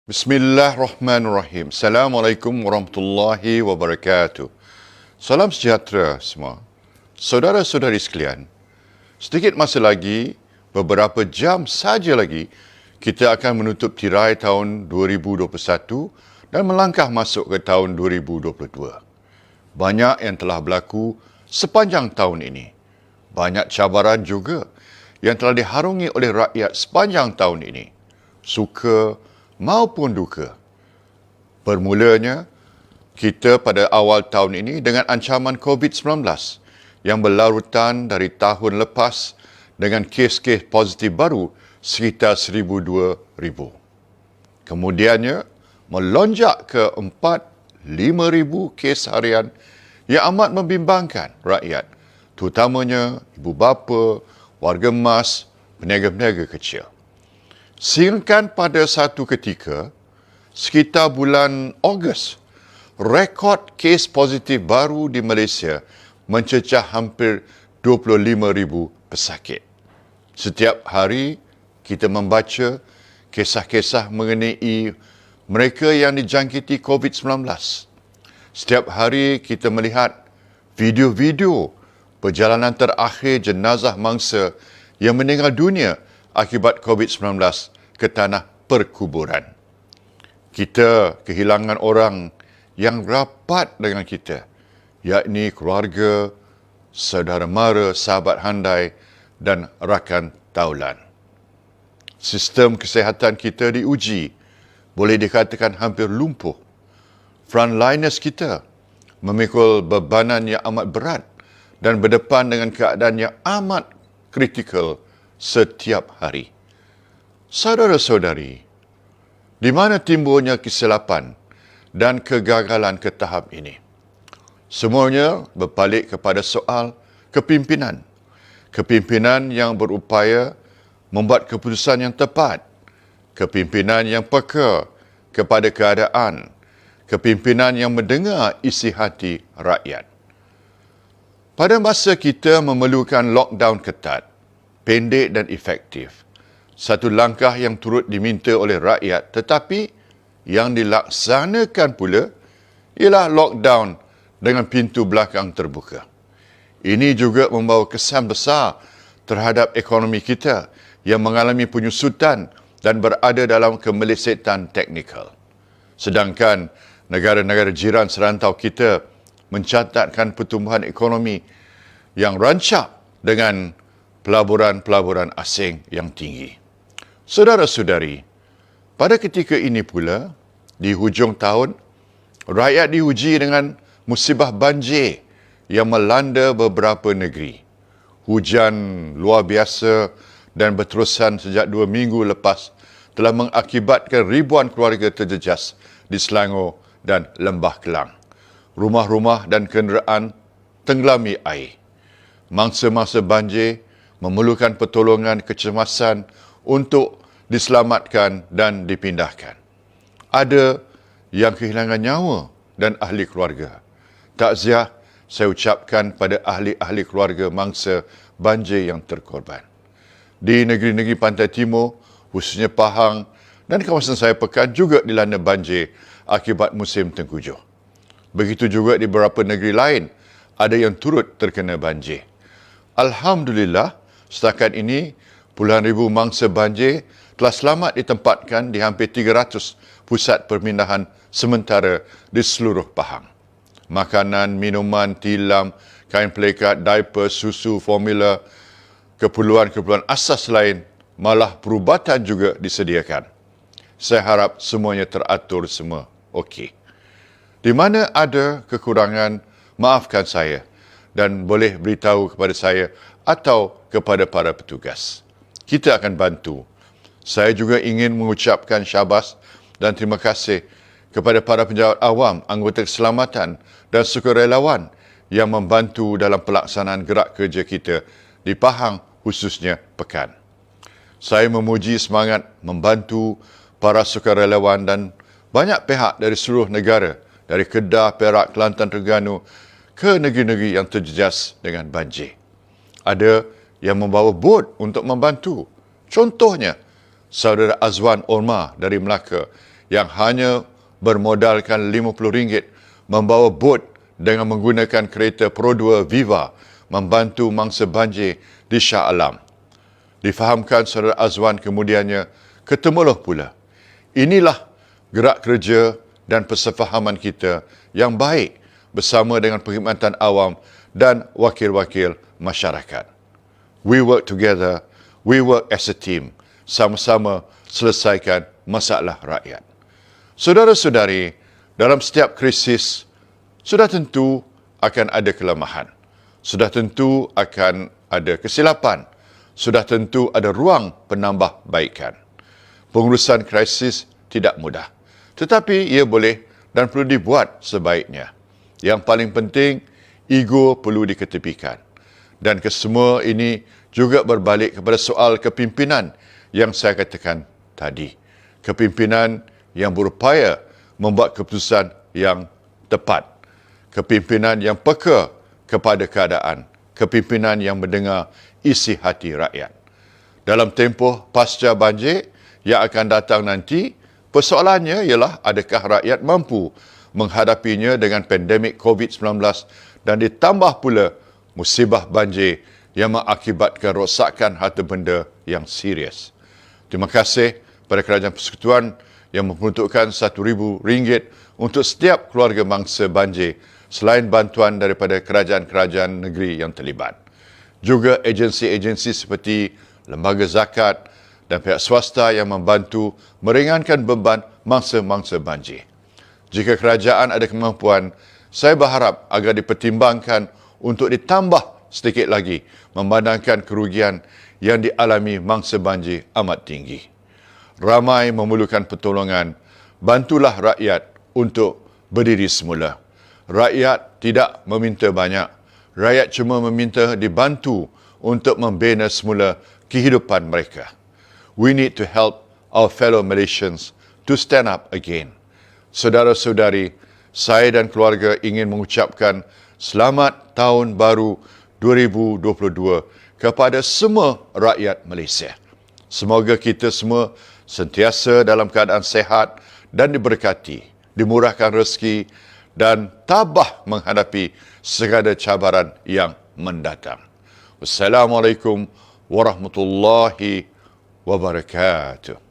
Bismillahirrahmanirrahim. Assalamualaikum warahmatullahi wabarakatuh. Salam sejahtera semua. Saudara-saudari sekalian, sedikit masa lagi, beberapa jam saja lagi, kita akan menutup tirai tahun 2021 dan melangkah masuk ke tahun 2022. Banyak yang telah berlaku sepanjang tahun ini. Banyak cabaran juga yang telah diharungi oleh rakyat sepanjang tahun ini. Suka maupun duka. Bermulanya, kita pada awal tahun ini dengan ancaman COVID-19 yang berlarutan dari tahun lepas dengan kes-kes positif baru sekitar 1,002 ribu. Kemudiannya, melonjak ke 4-5 ribu kes harian yang amat membimbangkan rakyat, terutamanya ibu bapa, warga emas, peniaga-peniaga kecil. Sehingga pada satu ketika, sekitar bulan Ogos, rekod kes positif baru di Malaysia mencecah hampir 25,000 pesakit. Setiap hari, kita membaca kisah-kisah mengenai mereka yang dijangkiti COVID-19. Setiap hari, kita melihat video-video perjalanan terakhir jenazah mangsa yang meninggal dunia akibat COVID-19 ke tanah perkuburan. Kita kehilangan orang yang rapat dengan kita, yakni keluarga, saudara mara, sahabat handai dan rakan taulan. Sistem kesihatan kita diuji, boleh dikatakan hampir lumpuh. Frontliners kita memikul bebanan yang amat berat dan berdepan dengan keadaan yang amat kritikal setiap hari. Saudara-saudari, di mana timbulnya kesilapan dan kegagalan ke tahap ini? Semuanya berbalik kepada soal kepimpinan. Kepimpinan yang berupaya membuat keputusan yang tepat. Kepimpinan yang peka kepada keadaan. Kepimpinan yang mendengar isi hati rakyat. Pada masa kita memerlukan lockdown ketat, pendek dan efektif, satu langkah yang turut diminta oleh rakyat tetapi yang dilaksanakan pula ialah lockdown dengan pintu belakang terbuka. Ini juga membawa kesan besar terhadap ekonomi kita yang mengalami penyusutan dan berada dalam kemelesetan teknikal. Sedangkan negara-negara jiran serantau kita mencatatkan pertumbuhan ekonomi yang rancak dengan pelaburan-pelaburan asing yang tinggi. Saudara-saudari, pada ketika ini pula, di hujung tahun, rakyat diuji dengan musibah banjir yang melanda beberapa negeri. Hujan luar biasa dan berterusan sejak 2 minggu lepas telah mengakibatkan ribuan keluarga terjejas di Selangor dan Lembah Kelang. Rumah-rumah dan kenderaan tenggelami air. Mangsa-mangsa banjir memerlukan pertolongan kecemasan untuk diselamatkan dan dipindahkan. Ada yang kehilangan nyawa dan ahli keluarga. Takziah saya ucapkan pada ahli-ahli keluarga mangsa banjir yang terkorban. Di negeri-negeri pantai timur, khususnya Pahang dan kawasan saya Pekan juga dilanda banjir akibat musim tengkujuh. Begitu juga di beberapa negeri lain, ada yang turut terkena banjir. Alhamdulillah, setakat ini puluhan ribu mangsa banjir telah selamat ditempatkan di hampir 300 pusat pemindahan sementara di seluruh Pahang. Makanan, minuman, tilam, kain pelikat, diaper, susu, formula, keperluan-keperluan asas lain, malah perubatan juga disediakan. Saya harap semuanya teratur semua okey. Di mana ada kekurangan, maafkan saya dan boleh beritahu kepada saya atau kepada para petugas. Kita akan bantu. Saya juga ingin mengucapkan syabas dan terima kasih kepada para penjawat awam, anggota keselamatan dan sukarelawan yang membantu dalam pelaksanaan gerak kerja kita di Pahang, khususnya Pekan. Saya memuji semangat membantu para sukarelawan dan banyak pihak dari seluruh negara, dari Kedah, Perak, Kelantan, Terengganu ke negeri-negeri yang terjejas dengan banjir. Ada yang membawa bot untuk membantu. Contohnya, saudara Azwan Orma dari Melaka yang hanya bermodalkan RM50 membawa bot dengan menggunakan kereta Pro 2 Viva membantu mangsa banjir di Shah Alam. Difahamkan Saudara Azwan kemudiannya, ketemulah pula. Inilah gerak kerja dan persefahaman kita yang baik bersama dengan perkhidmatan awam dan wakil-wakil masyarakat. We work together, we work as a team, sama-sama selesaikan masalah rakyat. Saudara-saudari, dalam setiap krisis, sudah tentu akan ada kelemahan. Sudah tentu akan ada kesilapan. Sudah tentu ada ruang penambahbaikan. Pengurusan krisis tidak mudah. Tetapi ia boleh dan perlu dibuat sebaiknya. Yang paling penting, ego perlu diketepikan. Dan kesemua ini juga berbalik kepada soal kepimpinan yang saya katakan tadi. Kepimpinan yang berupaya membuat keputusan yang tepat. Kepimpinan yang peka kepada keadaan. Kepimpinan yang mendengar isi hati rakyat. Dalam tempoh pasca banjir yang akan datang nanti, persoalannya ialah adakah rakyat mampu menghadapinya dengan pandemik COVID-19 dan ditambah pula musibah banjir yang mengakibatkan rosakan harta benda yang serius. Terima kasih kepada Kerajaan Persekutuan yang memperuntukkan RM1,000 untuk setiap keluarga mangsa banjir selain bantuan daripada kerajaan-kerajaan negeri yang terlibat. Juga agensi-agensi seperti lembaga zakat dan pihak swasta yang membantu meringankan beban mangsa-mangsa banjir. Jika kerajaan ada kemampuan, saya berharap agar dipertimbangkan untuk ditambah sedikit lagi memandangkan kerugian yang dialami mangsa banjir amat tinggi. Ramai memerlukan pertolongan, bantulah rakyat untuk berdiri semula. Rakyat tidak meminta banyak. Rakyat cuma meminta dibantu untuk membina semula kehidupan mereka. We need to help our fellow Malaysians to stand up again. Saudara-saudari, saya dan keluarga ingin mengucapkan selamat tahun baru 2022 kepada semua rakyat Malaysia. Semoga kita semua sentiasa dalam keadaan sehat dan diberkati, dimurahkan rezeki dan tabah menghadapi segala cabaran yang mendatang. Wassalamualaikum warahmatullahi wabarakatuh.